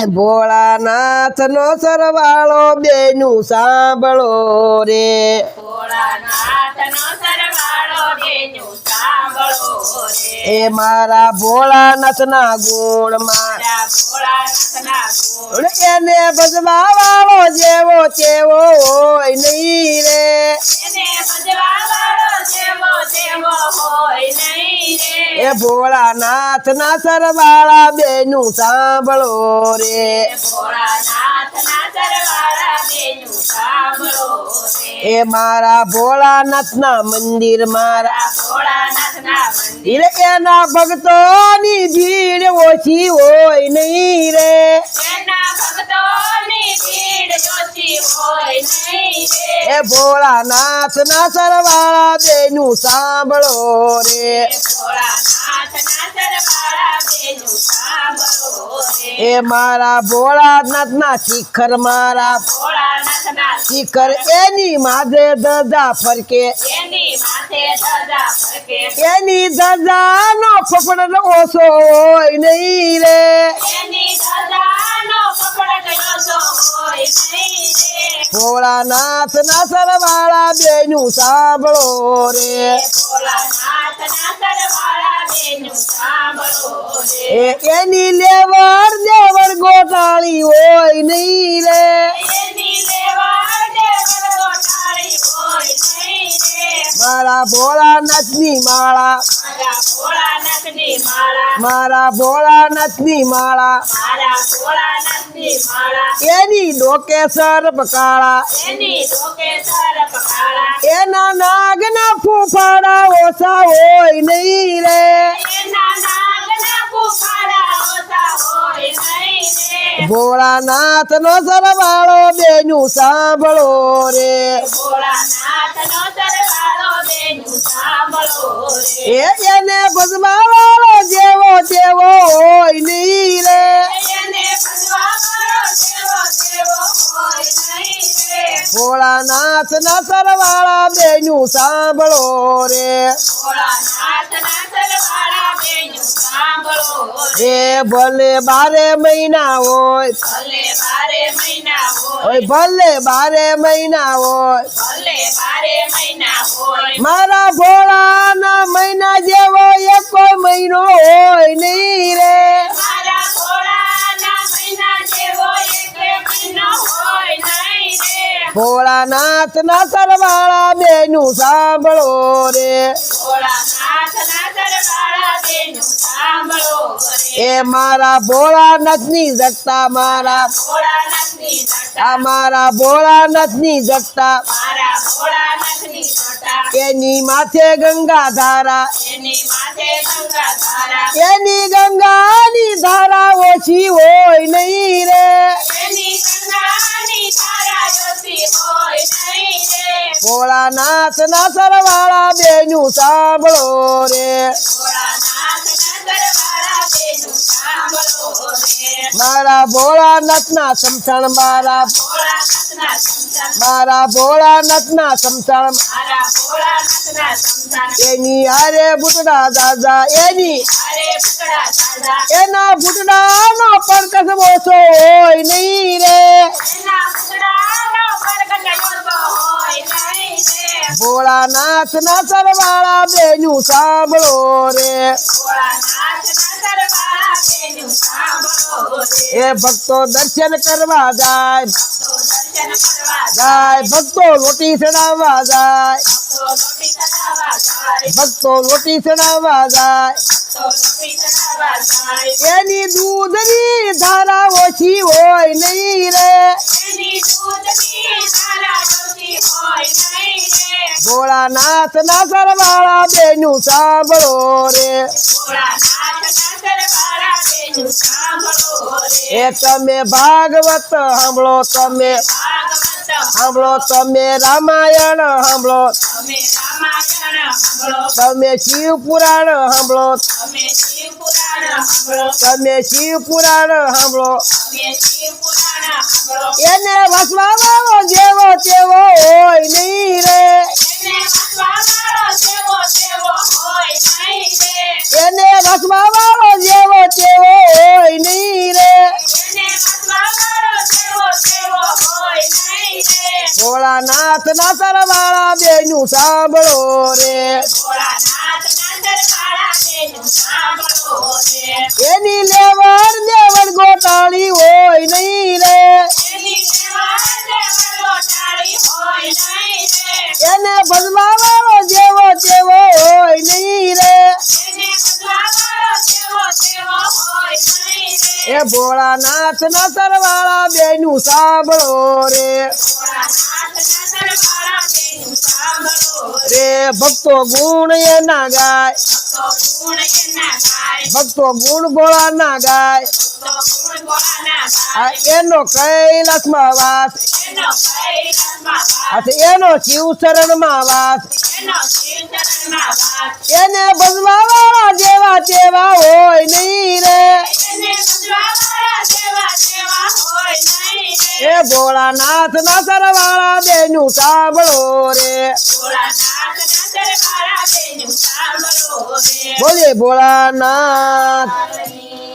ભોળાનાથ નો સરવાળો બેનું સાંભળો રે ભોળાનાથનો સરવાળો બેનું સાંભળો રે એ મારા ભોળાનાથ ના ગુણ મારા ભોળાનાથના ગુણ એને ભજવા વાળો જેવો તેવો હોય નહીં રે એને ભજવા વાળો જેવો તેવો હોય નહીં રે એ ભોળાનાથ ના સરવાળા બેનું સાંભળો રે ભોળાનાથના સરવાળા બેનું સાંભળો રે એ મારા ભોળાનાથ ના મંદિર મારા ભોળાનાથના મંદિર એના ભક્તોની ભીડ ઓછી હોય નહીં રે એના ભક્તોની ભીડ ઓછી હોય નહીં રે એ ભોળાનાથ ના સરવાળા બેનું સાંભળો રે ભોળાનાથના સરવાળા બેનું સાંભળો રે એ મારા ભોળાનાથ ના શિખર મારા ભોળાનાથના શિખર એની માથે ધજા ફરકે એની માથે ધજા ફરકે એની ધજાનો ફફડ ઓછો હોય નહીં રે એની ધજાનો ફફડ ઓછો હોય નહીં રે ભોળાનાથ ના સરવાળા બેનું સાંભળો રે ભોળાનાથના સરવાળા બેનું સાંભળો રે એની લેવડ દેવડ ગોટાળી હોય નહીં રે એની લેવાડ દેવડ ગોટાળી હોય નહીં રે મારા ભોળાનાથ ની માળા મારા ભોળાનાથની માળા મારા ભોળાનાથ ની માળા મારા ભોળાનાથની માળા એની ડોકે સર્પ કાળા એની ડોકે સર્પ કાળા એના નાગના ફૂફાડા ઓછા હોય નહીં રે એના નાગના ફૂફાડા ઓછા હોય નહીં રે ભોળાનાથ નો સરવાળો બેનું સાંભળો રે ભોળાનાથનો સરવાળો બેનું સાંભળો રે એને ભજવા વાળો જેવો તેવો હોય નહીં રે એને ભજવા વાળો જેવો તેવો હોય નહીં રે ભોળાનાથ ના સરવાળા બેનું સાંભળો રે ભોળાનાથના સરવાળા બેનું સાંભળો રે એ ભલે 12 મહિના હોય ભલે 12 મહિના હોય ઓય ભલે 12 મહિના હોય ભલે 12 મહિના હોય મારા ભોળાના મહિના જેવો એક કોઈ મહિનો હોય નહીં રે મારા ભોળાના મહિના જેવો એક મહિનો હોય નહીં રે ભોળાનાથ ના સરવાળા બેનું સાંભળો રે ભોળાનાથના સરવાળા બેનું સાંભળો રે એ મારા ભોળાનાથ ની જગતા મારા ભોળાનાથની જટા આ મારા ભોળાનાથ ની જગતા મારા ભોળાનાથની જટા એની માથે ગંગા ધારા એની માથે ગંગા ધારા એની ગંગાની ધારા ઓછી હોય નહીં રે એની ગંગાની ધારા ઓછી હોય નહીં રે ભોળાનાથ ના સરવાળા બેનું સાંભળો રે ભોળાનાથના સરવાળા બેનું સાંભળો રે મારા ભોળાનાથ ના સમસણ મારા ભોળાનાથના સંસાર મારા ભોળાનાથ ના સમસણ મારા ભોળાનાથના સંસાર એની હારે બુટડા દાદા એની અરે પકડા દાદા એના બુટડાનો પડકસ ઓછો હોય નહીં રે એના પકડાનો પરગટ ઓછો હોય નહીં રે ભોળાનાથ ના સરવાળા બેનું સાંભળો રે ભોળાનાથના સરવાળા બેનું સાંભળો રે એ ભક્તો દર્શન કરવા જાય તો દર્શન કરવા જાય ભક્તો લોટી ચડાવવા જાય તો લોટી ચડાવવા જાય ભક્તો લોટી ચડાવવા જાય તો લોટી ચડાવવા જાય એની દૂધની ધારા ઓછી હોય નહીં રે એની દૂધની ધારા ઓછી હોય નહીં રે ભોળાનાથ ના સરવાળા બેનું સાંભળો રે ભોળાનાથના સરવાળા બેનું સાંભળો રે એ તમે ભાગવત સાંભળો તમે ભાગવત સાંભળો તમે રામાયણ સાંભળો તમે રામાયણ સાંભળો તમે શિવ પુરાણ સાંભળો તમે શિવ પુરાણ સાંભળો તમે શિવ પુરાણ સાંભળો તમે શિવ પુરાણ સાંભળો એને વસવા વાળો જેવો તેવો હોય નહીં રે એને વાંચવા વાળો જેવો તેવો હોય નહીં રે એને વસવા વાળો જેવો તેવો હોય નહીં રે એને ભોળાનાથ ના સરવાળા બેનું સાંભળો રે ભોળાનાથના સરવાળા બેનું સાંભળો રે. એની લેવડ દેવડ ગોટાળી હોય નહીં રે એની સેવા દેવળ ગોટાળી હોય નહીં રે. એને ભજવા વાળો જેવો તેવો હોય નહીં રે એને ભજવાવાળો જેવો તેવો હોય નહીં રે. એ ભોળાનાથ ના સરવાળા બેનું સાંભળો રે ભોળાનાથના સરવાળા બેનું સાંભળો રે. રે ભક્તો ગુણ એના ગાય ભક્તો ગુણ એના ગાય. ભક્તો ગુણ ભોળાના ગાય ભક્તો ગુણ ભોળાના આ ગાય. એનો કૈલાસમાં વાસ એનો કૈલાસમાં વાસ. આ એનો શિવ શરણમાં વાસ એનો શિવ ચરણમાં વાસ. એને ભજવા વાળા જેવા તેવા હોય નહીં રે એને ભજવાવાળા જેવા તેવા હોય નહીં રે. એ ભોળાનાથ ના સરવાળા બેનું સાંભળો રે ભોળાનાથના સરવાળા બેનું સાંભળો રે. બોલે ભોળાનાથ